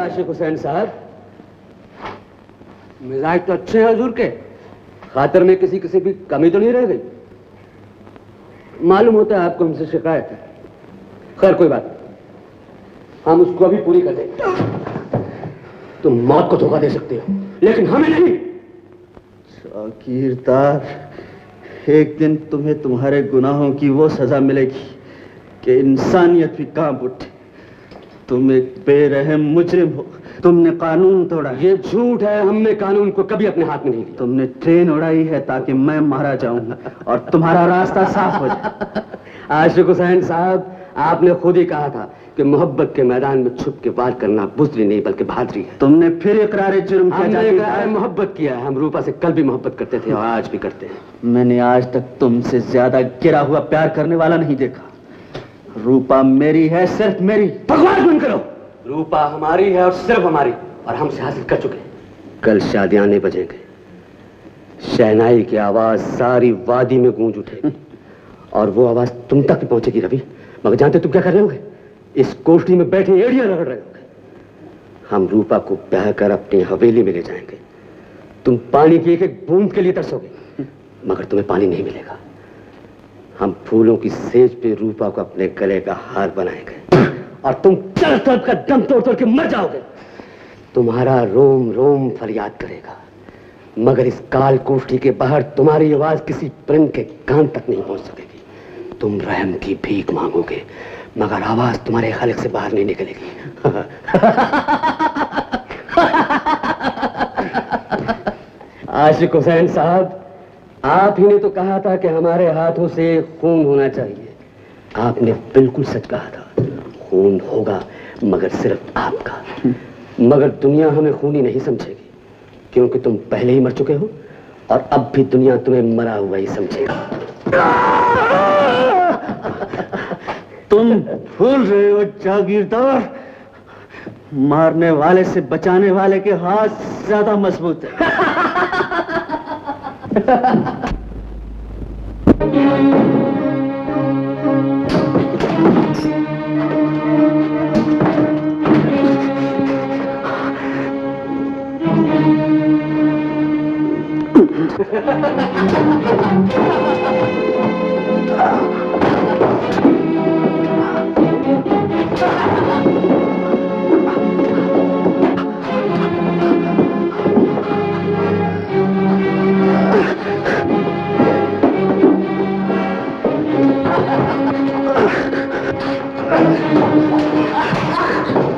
आशिक हुसैन साहब, मिजाज तो अच्छे हैं हुजूर के, खातर में किसी किसी की कमी तो नहीं रह गई। मालूम होता है आपको हमसे शिकायत है। खैर कोई बात, हम उसको अभी पूरी कर देंगे। तुम मौत को धोखा दे सकते हो लेकिन हमें नहीं। जागीरदार, एक दिन तुम्हें तुम्हारे गुनाहों की वो सजा मिलेगी कि इंसानियत भी कांप उठे। तुम एक बेरहम मुजरिम हो, तुमने कानून तोड़ा। ये झूठ है, हमने कानून को कभी अपने हाथ में नहीं लिया। तुमने ट्रेन उड़ाई है ताकि मैं मारा जाऊं और तुम्हारा रास्ता साफ हो जाए। आशिक हुसैन साहब, आपने खुद ही कहा था कि मोहब्बत के मैदान में छुप के वार करना बुज़दिली नहीं बल्कि बहादुरी है। तुमने फिर इकरार जुर्म किया। मोहब्बत किया है। हम रूपा से कल भी मोहब्बत करते थे और आज भी करते हैं। मैंने आज तक तुमसे ज्यादा गिरा हुआ प्यार करने वाला नहीं देखा। रूपा मेरी है, सिर्फ मेरी। बकवास बंद करो। रूपा हमारी है और सिर्फ हमारी, और हमसे हासिल कर चुके। कल शादियां नहीं बजेंगे, शहनाई की आवाज सारी वादी में गूंज उठेगी और वो आवाज तुम तक भी पहुंचेगी रवि। मगर जानते तुम क्या कर रहे होगे? इस कोठरी में बैठे एड़ियां रगड़ रहे होगे। हम रूपा को ब्याह कर अपनी हवेली में ले जाएंगे। तुम पानी की एक एक बूंद के लिए तरसोगे मगर तुम्हें पानी नहीं मिलेगा। हम फूलों की सेज पे रूपा को अपने गले का हार बनाएंगे और तुम तड़प तड़प का दम तोड़ तोड़ के मर जाओगे। तुम्हारा रोम रोम फरियाद करेगा मगर इस काल कोठरी के बाहर तुम्हारी आवाज किसी परिंद के कान तक नहीं पहुंच सकेगी। तुम रहम की भीख मांगोगे मगर आवाज तुम्हारे खलक से बाहर नहीं निकलेगी। आशिक हुसैन साहब, आप ही ने तो कहा था कि हमारे हाथों से खून होना चाहिए। आपने बिल्कुल सच कहा था। खून होगा मगर सिर्फ आपका। मगर दुनिया हमें खूनी नहीं समझेगी क्योंकि तुम पहले ही मर चुके हो और अब भी दुनिया तुम्हें मरा हुआ ही समझेगा। तुम भूल रहे हो जागीरदार, मारने वाले से बचाने वाले के हाथ ज्यादा मजबूत है।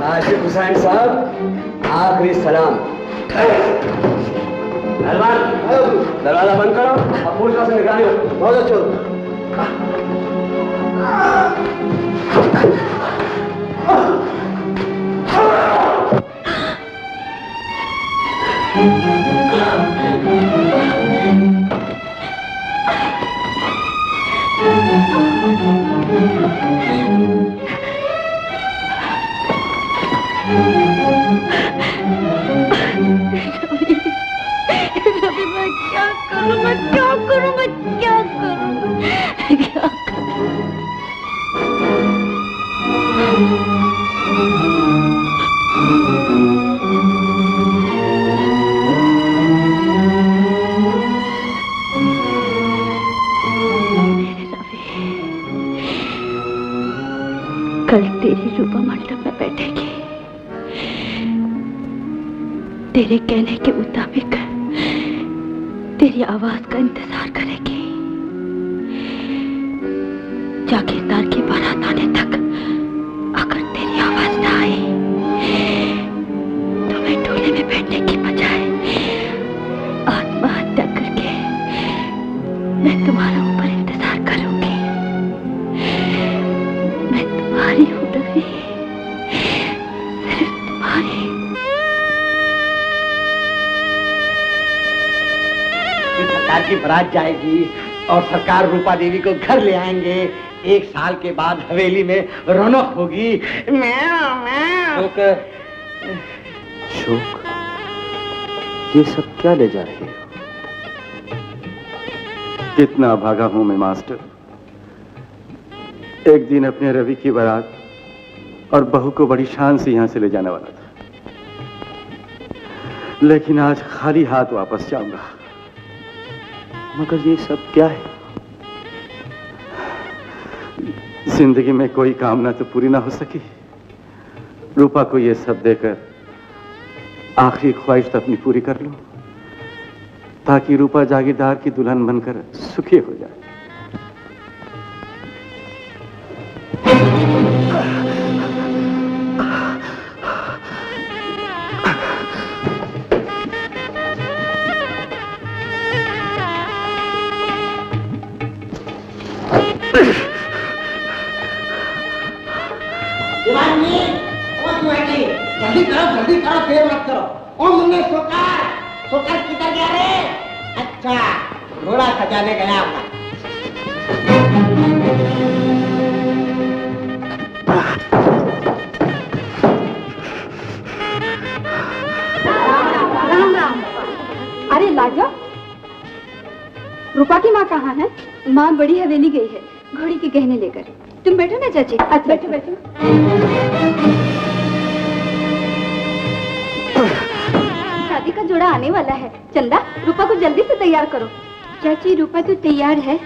आशिक हुसैन साहब, आखिरी सलाम। दरवाजा बंद करो और पुलिस से निगरानी हो। बहुत अच्छा। कल तेरी रूपा मंडप में बैठेगी, तेरे कहने के मुताबिक तेरी आवाज का इंतजार करेगी। जागीरदार की बारात आने तक अगर तेरी आवाज ना आई तो मैं डोले में बैठने की बजाय आत्महत्या करके मैं तुम्हारा ऊपर इंतजार करूंगी। मैं तुम्हारी हूं रवि, सिर्फ तुम्हारी। सरकार की बारात जाएगी और सरकार रूपा देवी को घर ले आएंगे। 1 साल के बाद हवेली में रौनक होगी। शोक, ये सब क्या ले जा रहे हो? कितना भागा हूं मैं मास्टर। एक दिन अपने रवि की बारात और बहू को बड़ी शान से यहां से ले जाने वाला था, लेकिन आज खाली हाथ वापस जाऊंगा। मगर ये सब क्या है? जिंदगी में कोई कामना तो पूरी ना हो सकी। रूपा को ये सब देकर आखिरी ख्वाहिश तो अपनी पूरी कर लो, ताकि रूपा जागीरदार की दुल्हन बनकर सुखी हो जाए। जल्दी करो, देर मत करो। ओ मुन्ने सोकार, सोकार किधर गया रे? अच्छा, घोड़ा सजाने गया होगा। अरे लाजो, रूपा की माँ कहाँ है? माँ बड़ी हवेली गई है घोड़ी के गहने लेकर। तुम बैठो ना चाची। अच्छा बैठो बैठो। शादी का जोड़ा आने वाला है। चंदा, रूपा को जल्दी से तैयार करो। चाची, रूपा तो तैयार है।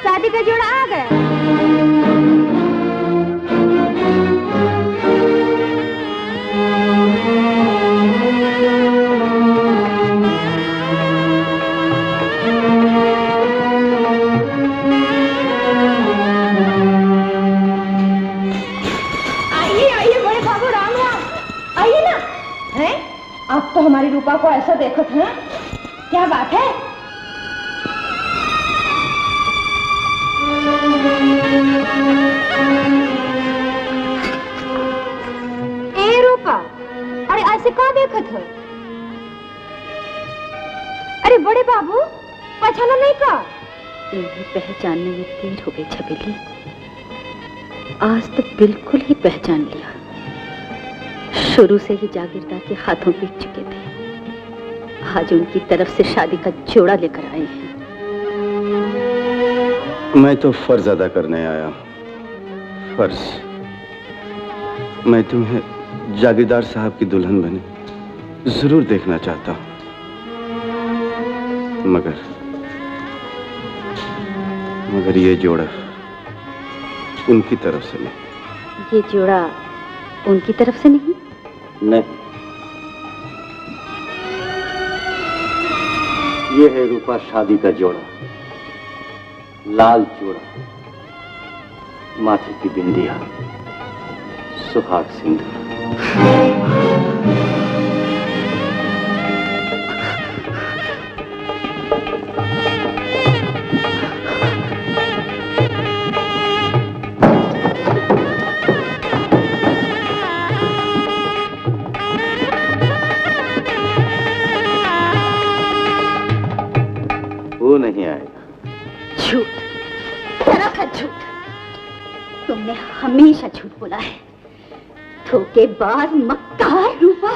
शादी का जोड़ा आ गया। आइए आइए बड़े बाबू, राम राम। आइए ना। हैं? आप तो हमारी रूपा को ऐसा देखो थे, क्या बात है? ए रूपा, अरे ऐसे कहाँ देखत है? अरे बड़े बाबू, पहचाना नहीं का? इन्हें पहचानने में देर हो गई छबीली। आज तो बिल्कुल ही पहचान लिया। शुरू से ही जागीरदार के हाथों बीत चुके थे। आज उनकी तरफ से शादी का जोड़ा लेकर आए हैं। मैं तो फर्ज अदा करने आया हूं। फर्ज। मैं तुम्हें जागीरदार साहब की दुल्हन बनी जरूर देखना चाहता हूं, मगर ये जोड़ा उनकी तरफ से नहीं। ये जोड़ा उनकी तरफ से नहीं? नहीं, ये है रूपा शादी का जोड़ा। लाल जोड़ा, माथे की बिंदिया, सुहाग सिंदूर। वो नहीं आएगा। झूठ, सरासर झूठ। तुमने हमेशा झूठ बोला है। धोखेबाज, मक्कार। रूपा,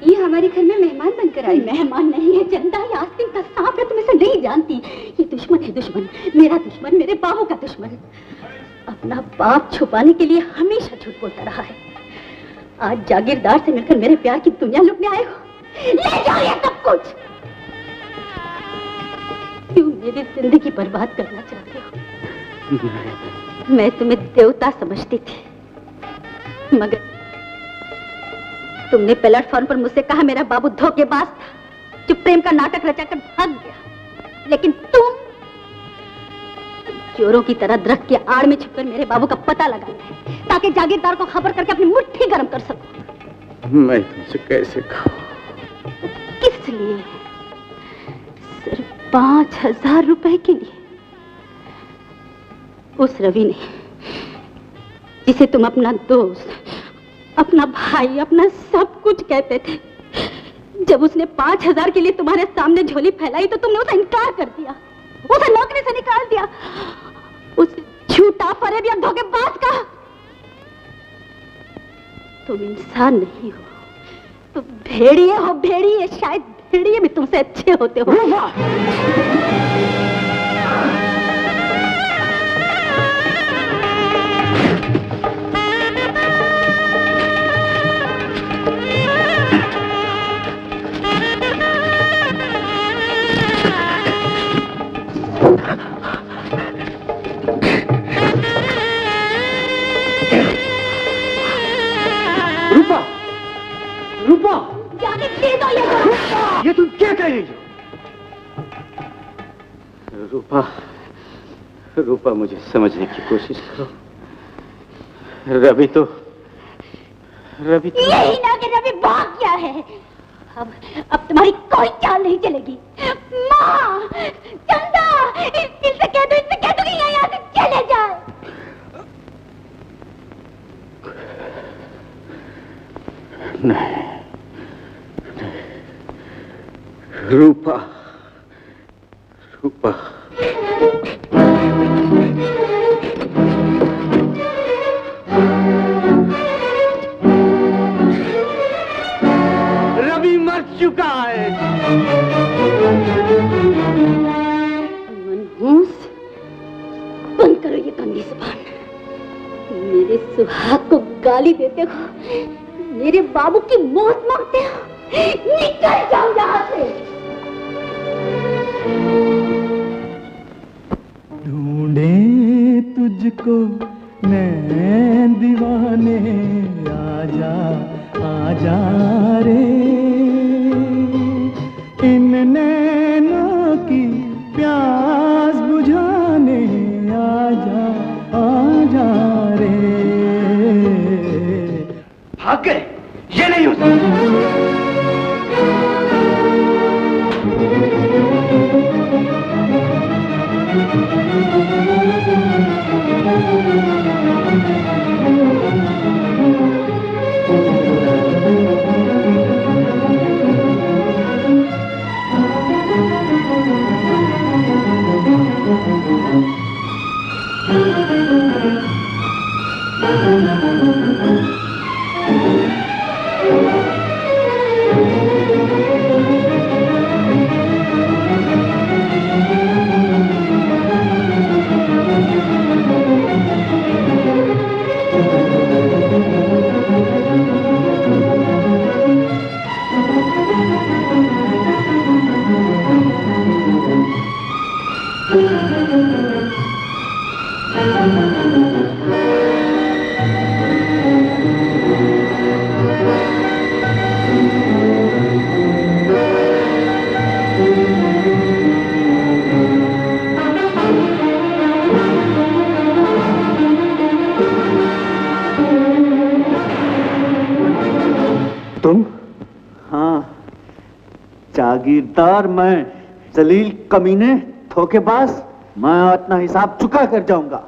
ये हमारे घर में मेहमान बनकर आई। मेहमान नहीं है चंदा, ये आस्तीन का सांप है। तुम इसे नहीं जानती। ये दुश्मन है, दुश्मन। मेरा दुश्मन, मेरे बाबू का दुश्मन। अपना बाप छुपाने के लिए हमेशा झूठ बोलता रहा है। आज जागीरदार से मिलकर मेरे प्यार की दुनिया लुटने आए हो। ले जाओ ये सब कुछ। क्यों मेरी जिंदगी बर्बाद करना चाहते हो? मैं तुम्हें देवता समझती थी, मगर तुमने प्लेटफॉर्म पर मुझसे कहा मेरा बाबू धोखेबाज था जो प्रेम का नाटक रचाकर भाग गया। लेकिन तुम चोरों की तरह दरख्त के आड़ में छुपकर मेरे बाबू का पता लगाना है, ताकि जागीरदार को खबर करके अपनी मुट्ठी गर्म कर सको। मैं तुमसे कैसे कहूं? किस लिए? सिर्फ 5,000 रुपए के लिए। उस रवि ने, जिसे तुम अपना दोस्त, अपना भाई, अपना सब कुछ कहते थे, जब उसने 5,000 के लिए तुम्हारे सामने झोली फैलाई तो तुमने उसे इनकार कर दिया, उसे नौकरी से निकाल दिया। फरेबी और धोखेबाज का। तुम इंसान नहीं हो, तुम भेड़िए हो, भेड़िए। शायद भेड़िए भी तुमसे अच्छे होते हो। रूपा, रूपा, जाने दे दो ये तुम क्या कह रही हो? रूपा, रूपा मुझे समझने की कोशिश करो। रवि तो यही ना कि रवि भाग गया है। अब तुम्हारी कोई चाल नहीं चलेगी। माँ, चंदा, इससे कह दो कि यहाँ से चले जाए। नहीं, रूपा, रूपा, रवि मर चुका है। मनहूस, बंद करो ये गंदी जुबान। मेरे सुहाग को गाली देते हो, मेरे बाबू की मौत मांगते हो। निकल जाओ यहाँ से। ढूंढे तुझको नैन दीवाने, आजा आजा रे, इन नैनों की प्यास बुझाने, आजा आजा रे। भाग गए, ये नहीं हो सकता। तुम? हाँ, जागीरदार मैं, जलील कमीने, धोखेबाज। मैं अपना हिसाब चुका कर जाऊंगा।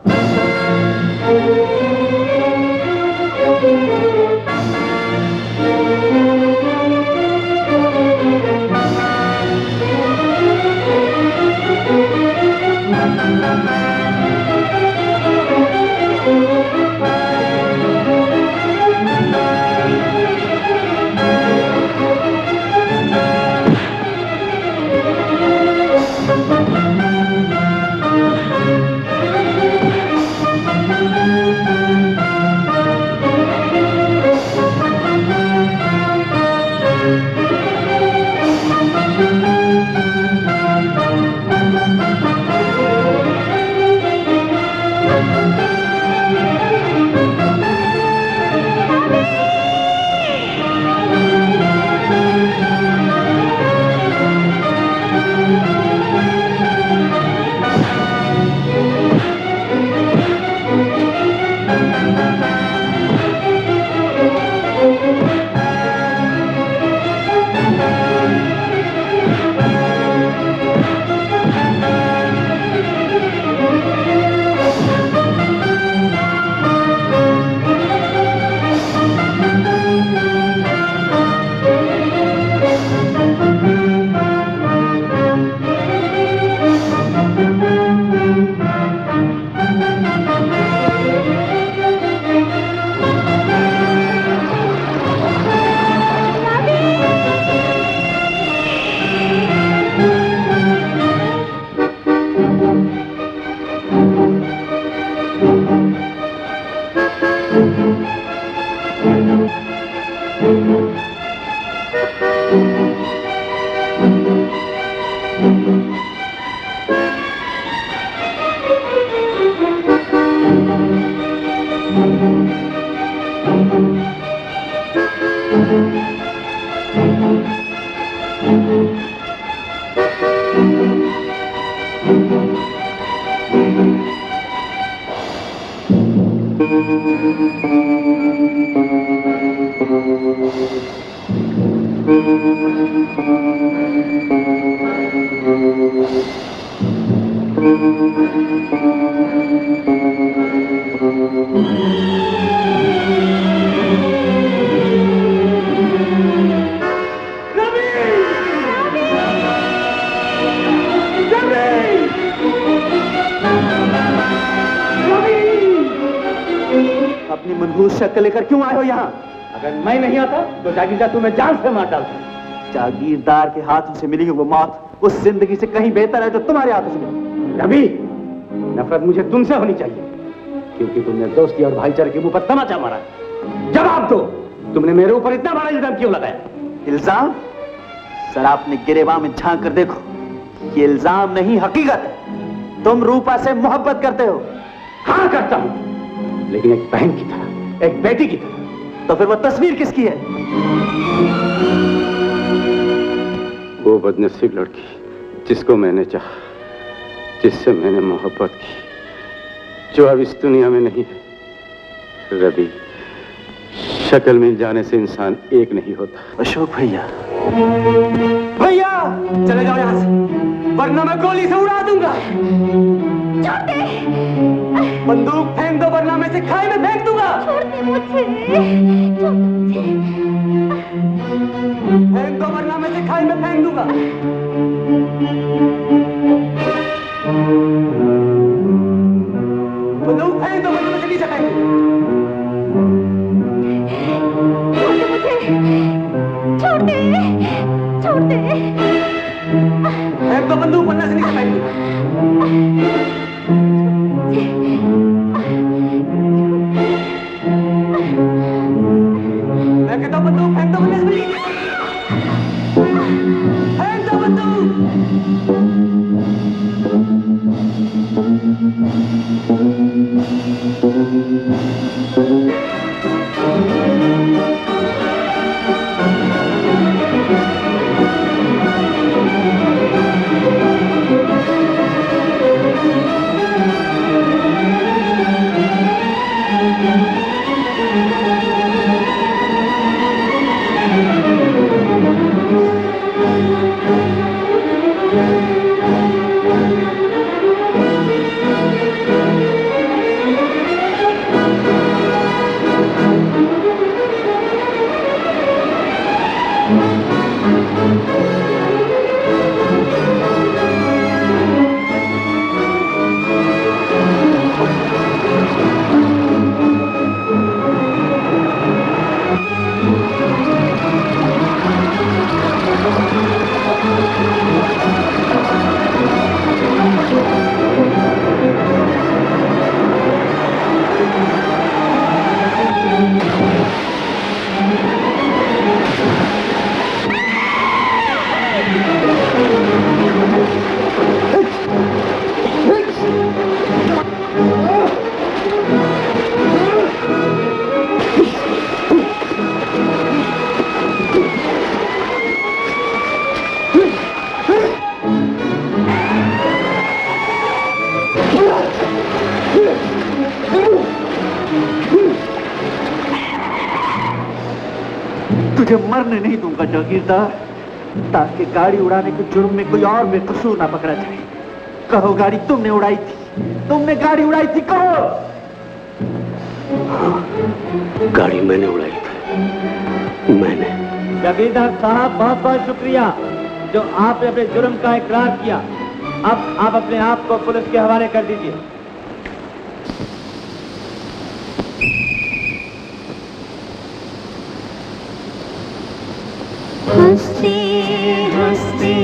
अपनी मनहूस शक्ल लेकर क्यों आए हो यहाँ? अगर मैं नहीं आता तो जागीरदार तुम्हें जान से मार डालता। जागीरदार के हाथों से मिली हुई वो मौत उस जिंदगी से कहीं बेहतर है जो तुम्हारे हाथों से मिली। रवि, नफरत मुझे तुमसे होनी चाहिए क्योंकि तुमने दोस्ती और भाईचारे के मुंह पर तमाचा मारा। जवाब दो, तुमने मेरे ऊपर इतना बड़ा इल्जाम क्यों लगाया? इल्जाम? सर आपने गिरेबान में झांक कर देखो, ये इल्जाम नहीं हकीकत है। तुम रूपा से मोहब्बत करते हो। हाँ करता हूं, लेकिन एक बहन की तरह, एक बेटी की तरह। तो फिर वो तस्वीर किसकी है? वो बदनसीब लड़की जिसको मैंने चाहा, जिससे मैंने मोहब्बत की, जो अब इस दुनिया में नहीं है। रवि, शक्ल मिल जाने से इंसान एक नहीं होता। अशोक भैया, भैया चले जाओ यहाँ से, वरना मैं गोली से उड़ा दूंगा। बंदूक फेंक दो वरना मैं इसे खाई में फेंक दूंगा। फेंक दो वरना मैं इसे खाई में फेंक दूंगा। बंदूक फेंक दो वरना मैं इसे नीचे फेंक दूंगा। छोड़ दे, छोड़ दे। फेंक दो बंदूक वरना इसे नीचे फेंक दूंगा। मैं कहता हूं बंदूक फेंक दो वरना इसमें नीचे फेंक दो बंदूक। तुझे मरने नहीं दूंगा जागीरदार, ताकि गाड़ी उड़ाने के जुर्म में कोई और बेकसूर ना पकड़ा जाए। कहो गाड़ी तुमने उड़ाई थी, तुमने गाड़ी उड़ाई थी, कहो। गाड़ी मैंने उड़ाई थी, मैंने। जागीरदार साहब बहुत बहुत शुक्रिया जो आपने अपने जुर्म का इकरार किया। अब आप अपने आप को पुलिस के हवाले कर दीजिए। हंसते हंसते